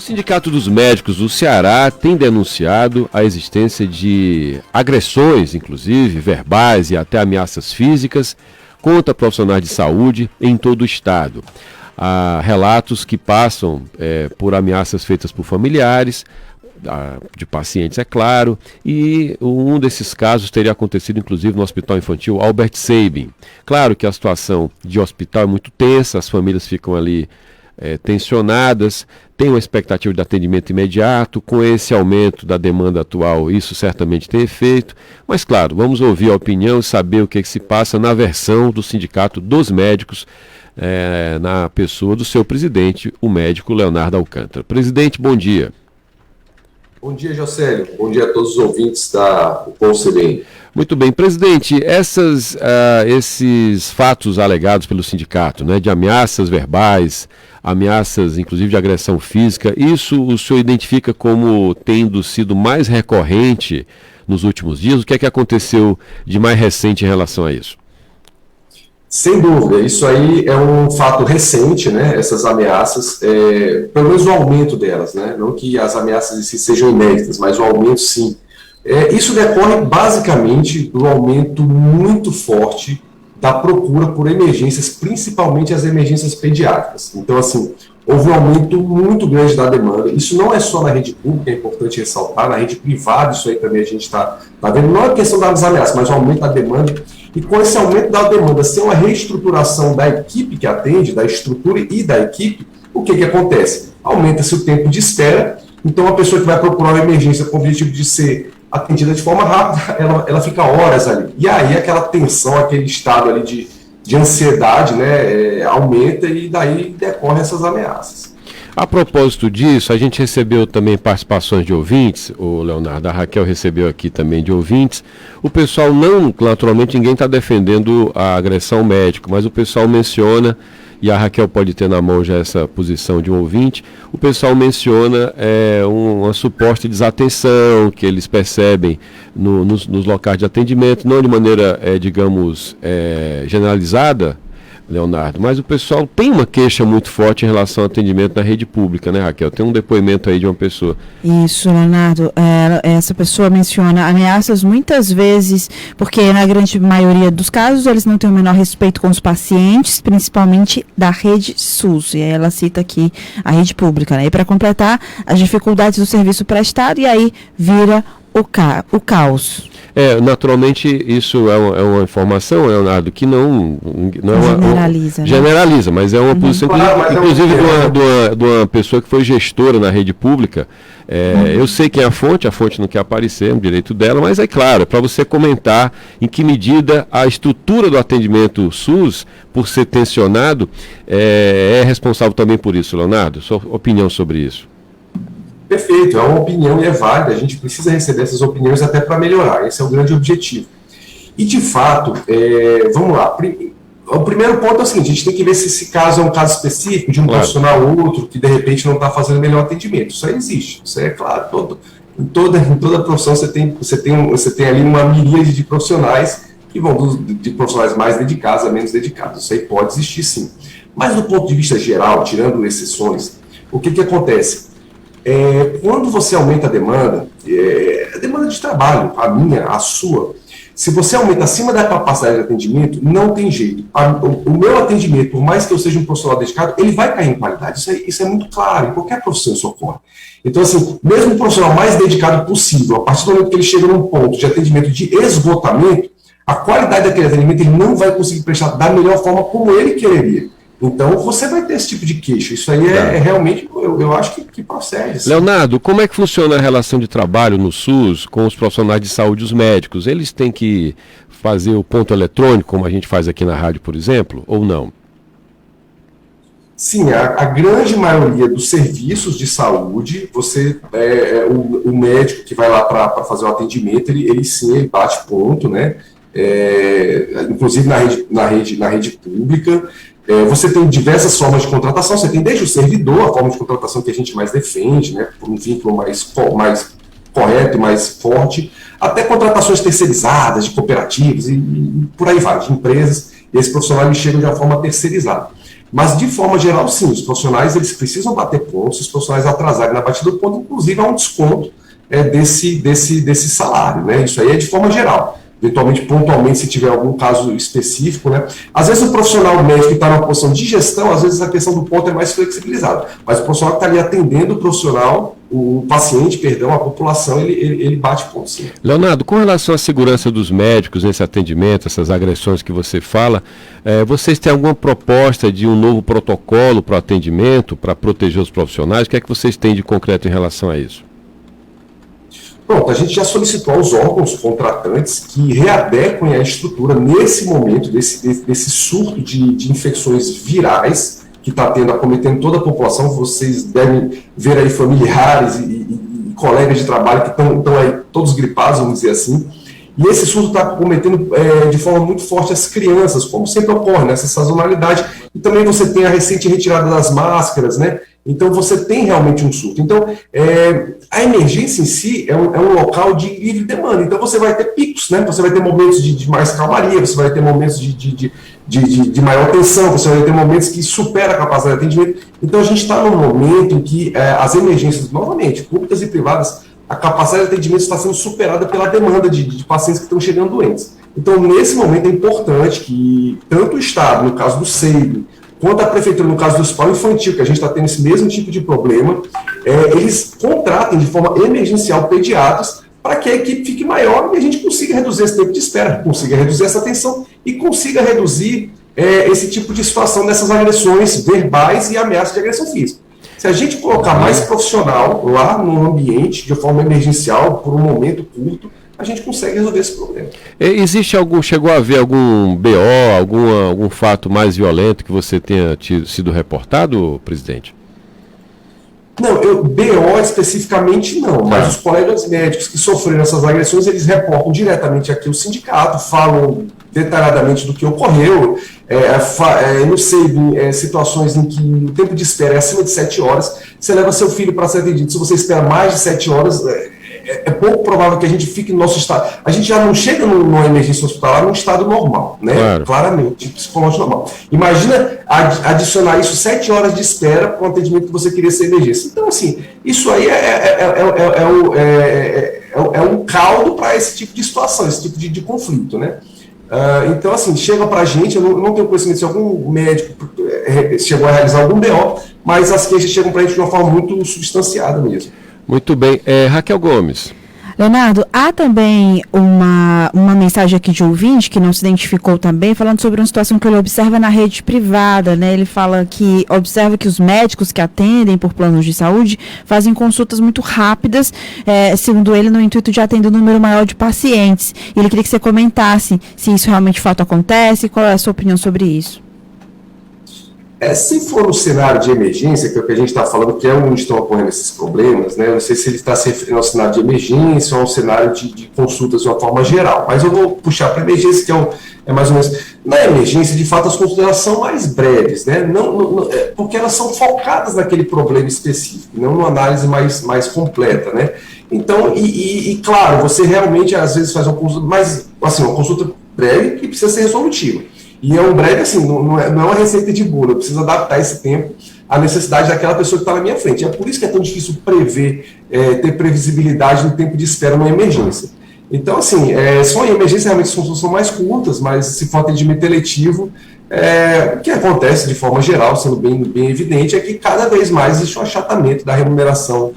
O Sindicato dos Médicos do Ceará tem denunciado a existência de agressões, inclusive verbais e até ameaças físicas, contra profissionais de saúde em todo o estado. Há relatos que passam por ameaças feitas por familiares, de pacientes, é claro, e um desses casos teria acontecido inclusive no Hospital Infantil Albert Sabin. Claro que a situação de hospital é muito tensa, as famílias ficam ali tensionadas, tem uma expectativa de atendimento imediato. Com esse aumento da demanda atual, isso certamente tem efeito, mas claro, vamos ouvir a opinião e saber o que se passa na versão do Sindicato dos Médicos, na pessoa do seu presidente, o médico Leonardo Alcântara. Presidente, bom dia. Bom dia, Jocélio. Bom dia a todos os ouvintes do CBN. Muito bem. Presidente, esses fatos alegados pelo sindicato, de ameaças verbais, ameaças inclusive de agressão física, isso o senhor identifica como tendo sido mais recorrente nos últimos dias? O que é que aconteceu de mais recente em relação a isso? Sem dúvida, isso aí é um fato recente, essas ameaças, pelo menos o aumento delas, não que as ameaças em si sejam inéditas, mas o aumento sim. Isso decorre basicamente do aumento muito forte da procura por emergências, principalmente as emergências pediátricas. Então, assim, houve um aumento muito grande da demanda. Isso não é só na rede pública, é importante ressaltar, na rede privada isso aí também a gente está vendo, não é questão das ameaças, mas o aumento da demanda. E com esse aumento da demanda, sem uma reestruturação da equipe que atende, da estrutura e da equipe, o que acontece? Aumenta-se o tempo de espera, então a pessoa que vai procurar uma emergência com o objetivo de ser atendida de forma rápida, ela fica horas ali. E aí aquela tensão, aquele estado ali de ansiedade, aumenta e daí decorrem essas ameaças. A propósito disso, a gente recebeu também participações de ouvintes, o Leonardo, a Raquel recebeu aqui também de ouvintes. O pessoal naturalmente ninguém está defendendo a agressão ao médico, mas o pessoal menciona, e a Raquel pode ter na mão já essa posição de um ouvinte, o pessoal menciona uma suposta desatenção que eles percebem nos locais de atendimento, não de maneira, generalizada, Leonardo, mas o pessoal tem uma queixa muito forte em relação ao atendimento na rede pública, Raquel? Tem um depoimento aí de uma pessoa. Isso, Leonardo. Essa pessoa menciona ameaças muitas vezes, porque na grande maioria dos casos eles não têm o menor respeito com os pacientes, principalmente da rede SUS, e aí ela cita aqui a rede pública, E para completar, as dificuldades do serviço prestado, e aí vira o caos. Naturalmente isso é uma informação, Leonardo, que não generaliza, generaliza, mas é uma posição, inclusive de uma pessoa que foi gestora na rede pública. Eu sei quem é a fonte não quer aparecer, é um direito dela, mas é claro, é para você comentar em que medida a estrutura do atendimento SUS, por ser tensionado, é responsável também por isso, Leonardo. Sua opinião sobre isso? Perfeito, é uma opinião e é válida, a gente precisa receber essas opiniões até para melhorar, esse é o grande objetivo. E de fato, vamos lá, o primeiro ponto é o seguinte, a gente tem que ver se esse caso é um caso específico de um profissional ou outro que de repente não está fazendo o melhor atendimento, isso aí existe, isso aí é claro, em toda profissão você tem ali uma miríade de profissionais que vão de profissionais mais dedicados a menos dedicados, isso aí pode existir sim. Mas do ponto de vista geral, tirando exceções, o que acontece? Quando você aumenta a demanda de trabalho, a minha, a sua, se você aumenta acima da capacidade de atendimento, não tem jeito. O meu atendimento, por mais que eu seja um profissional dedicado, ele vai cair em qualidade. Isso é muito claro, em qualquer profissão isso ocorre. Então, assim, mesmo o profissional mais dedicado possível, a partir do momento que ele chega num ponto de atendimento de esgotamento, a qualidade daquele atendimento ele não vai conseguir prestar da melhor forma como ele quereria. Então, você vai ter esse tipo de queixa. Isso aí realmente, eu acho que procede. Assim. Leonardo, como é que funciona a relação de trabalho no SUS com os profissionais de saúde, os médicos? Eles têm que fazer o ponto eletrônico, como a gente faz aqui na rádio, por exemplo, ou não? Sim, a grande maioria dos serviços de saúde, o médico que vai lá para fazer o atendimento, ele bate ponto, inclusive na rede pública. Você tem diversas formas de contratação, você tem desde o servidor, a forma de contratação que a gente mais defende, por um vínculo mais correto e mais forte, até contratações terceirizadas, de cooperativas e por aí vai, de empresas, e esses profissionais chegam de uma forma terceirizada. Mas, de forma geral, sim, os profissionais eles precisam bater pontos, se os profissionais atrasarem na batida do ponto, inclusive há um desconto desse salário, né? Isso aí é de forma geral. Eventualmente, pontualmente, se tiver algum caso específico, né? Às vezes o profissional médico que está numa posição de gestão, às vezes a questão do ponto é mais flexibilizada, mas o profissional que está ali atendendo o profissional, o paciente, perdão, a população, ele bate ponto, sim. Leonardo, com relação à segurança dos médicos nesse atendimento, essas agressões que você fala, vocês têm alguma proposta de um novo protocolo para o atendimento, para proteger os profissionais? O que é que vocês têm de concreto em relação a isso? Pronto, a gente já solicitou aos órgãos contratantes que readequem a estrutura nesse momento desse surto de infecções virais que está acometendo toda a população. Vocês devem ver aí familiares e colegas de trabalho que estão aí todos gripados, vamos dizer assim. E esse surto está acometendo de forma muito forte as crianças, como sempre ocorre nessa sazonalidade. E também você tem a recente retirada das máscaras, né? Então você tem realmente um surto. Então a emergência em si é um local de livre demanda. Então você vai ter picos, né? Você vai ter momentos de mais calmaria, você vai ter momentos de maior tensão, você vai ter momentos que supera a capacidade de atendimento. Então a gente está num momento em que as emergências, novamente, públicas e privadas, a capacidade de atendimento está sendo superada pela demanda de pacientes que estão chegando doentes. Então, nesse momento, é importante que tanto o Estado, no caso do SEIB, quanto a Prefeitura, no caso do Hospital Infantil, que a gente está tendo esse mesmo tipo de problema, eles contratem de forma emergencial pediatras para que a equipe fique maior e a gente consiga reduzir esse tempo de espera, consiga reduzir essa tensão e consiga reduzir esse tipo de situação dessas agressões verbais e ameaças de agressão física. Se a gente colocar mais profissional lá no ambiente, de forma emergencial, por um momento curto, a gente consegue resolver esse problema. Chegou a haver algum BO, algum fato mais violento que você tenha sido reportado, presidente? Não, BO especificamente não, mas os colegas médicos que sofreram essas agressões, eles reportam diretamente aqui ao sindicato, falam detalhadamente do que ocorreu. Não sei, situações em que o tempo de espera é acima de 7 horas, você leva seu filho para ser atendido. Se você espera mais de 7 horas, é pouco provável que a gente fique no nosso estado. A gente já não chega numa emergência hospitalar num estado normal, né? Claro. Claramente, psicológico normal. Imagina adicionar isso 7 horas de espera para um atendimento que você queria ser emergência. Então, assim, isso aí é um caldo para esse tipo de situação, esse tipo de conflito, né? Então, assim, chega para a gente, eu não tenho conhecimento se algum médico chegou a realizar algum BO, mas as queixas chegam para a gente de uma forma muito substanciada mesmo. Muito bem. Raquel Gomes. Leonardo, há também uma mensagem aqui de ouvinte que não se identificou também, falando sobre uma situação que ele observa na rede privada, né? Ele fala que observa que os médicos que atendem por planos de saúde fazem consultas muito rápidas, segundo ele, no intuito de atender um número maior de pacientes. Ele queria que você comentasse se isso realmente de fato acontece e qual é a sua opinião sobre isso. Se for no cenário de emergência, que é o que a gente está falando, que é onde estão ocorrendo esses problemas, né? Eu não sei se ele está se referindo ao cenário de emergência ou ao cenário de consultas de uma forma geral, mas eu vou puxar para a emergência, que é mais ou menos... Na emergência, de fato, as consultas são mais breves, né? Porque elas são focadas naquele problema específico, não numa análise mais completa, né? Então, claro, você realmente, às vezes, faz uma consulta, mas, assim, uma consulta breve que precisa ser resolutiva. E é um breve, assim, não é uma receita de bolo, eu preciso adaptar esse tempo à necessidade daquela pessoa que está na minha frente. É por isso que é tão difícil prever, ter previsibilidade no tempo de espera numa emergência. Então, assim, só em emergência realmente as consultas são mais curtas, mas se for atendimento eletivo, o que acontece de forma geral, sendo bem evidente, é que cada vez mais existe um achatamento da remuneração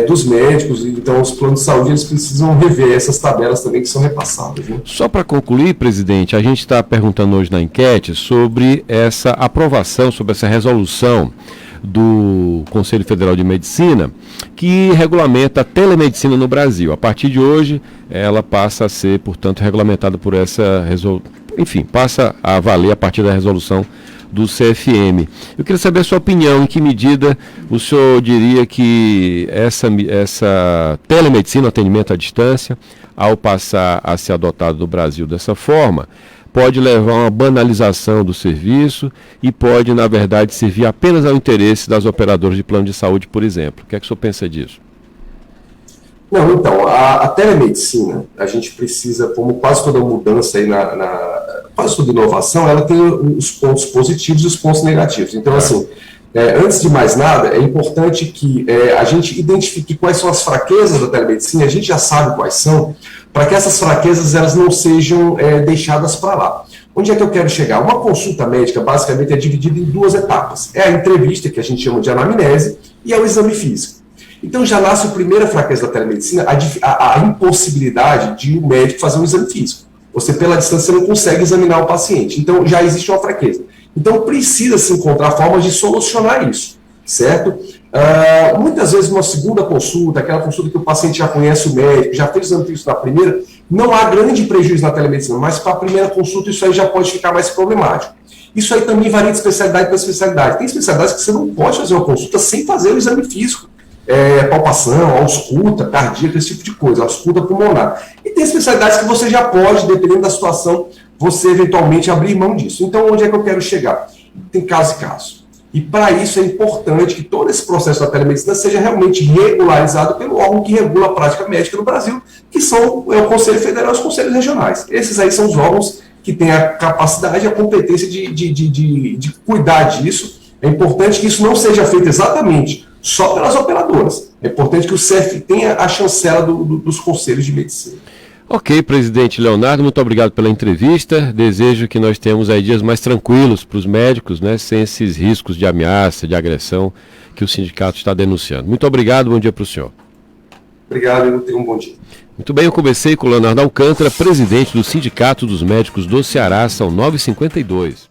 dos médicos, então os planos de saúde eles precisam rever essas tabelas também que são repassadas. Né? Só para concluir, presidente, a gente está perguntando hoje na enquete sobre essa aprovação, sobre essa resolução do Conselho Federal de Medicina, que regulamenta a telemedicina no Brasil. A partir de hoje, ela passa a ser, portanto, regulamentada por essa resolução, enfim, passa a valer a partir da resolução do CFM. Eu queria saber a sua opinião, em que medida o senhor diria que essa telemedicina, atendimento à distância, ao passar a ser adotado no Brasil dessa forma, pode levar a uma banalização do serviço e pode, na verdade, servir apenas ao interesse das operadoras de plano de saúde, por exemplo. O que é que o senhor pensa disso? Não, então, a telemedicina, a gente precisa, como quase toda mudança aí quase toda inovação, ela tem os pontos positivos e os pontos negativos. Então, assim, antes de mais nada, é importante que a gente identifique quais são as fraquezas da telemedicina, a gente já sabe quais são, para que essas fraquezas elas não sejam deixadas para lá. Onde é que eu quero chegar? Uma consulta médica, basicamente, é dividida em duas etapas. É a entrevista, que a gente chama de anamnese, e é o exame físico. Então, já nasce a primeira fraqueza da telemedicina, a impossibilidade de um médico fazer um exame físico. Você, pela distância, não consegue examinar o paciente. Então, já existe uma fraqueza. Então, precisa se encontrar formas de solucionar isso, certo? Muitas vezes, numa segunda consulta, aquela consulta que o paciente já conhece o médico, já fez o exame físico na primeira, não há grande prejuízo na telemedicina, mas para a primeira consulta isso aí já pode ficar mais problemático. Isso aí também varia de especialidade para especialidade. Tem especialidades que você não pode fazer uma consulta sem fazer o exame físico. Palpação, ausculta, cardíaca, esse tipo de coisa, ausculta pulmonar. E tem especialidades que você já pode, dependendo da situação, você eventualmente abrir mão disso. Então, onde é que eu quero chegar? Tem caso e caso. E para isso é importante que todo esse processo da telemedicina seja realmente regularizado pelo órgão que regula a prática médica no Brasil, que são o Conselho Federal e os Conselhos Regionais. Esses aí são os órgãos que têm a capacidade e a competência de cuidar disso. É importante que isso não seja feito exatamente só pelas operadoras. É importante que o CEF tenha a chancela dos conselhos de medicina. Ok, presidente Leonardo, muito obrigado pela entrevista. Desejo que nós tenhamos aí dias mais tranquilos para os médicos, né, sem esses riscos de ameaça, de agressão que o sindicato está denunciando. Muito obrigado, bom dia para o senhor. Obrigado, eu tenho um bom dia. Muito bem, eu conversei com o Leonardo Alcântara, presidente do Sindicato dos Médicos do Ceará, são 9h52.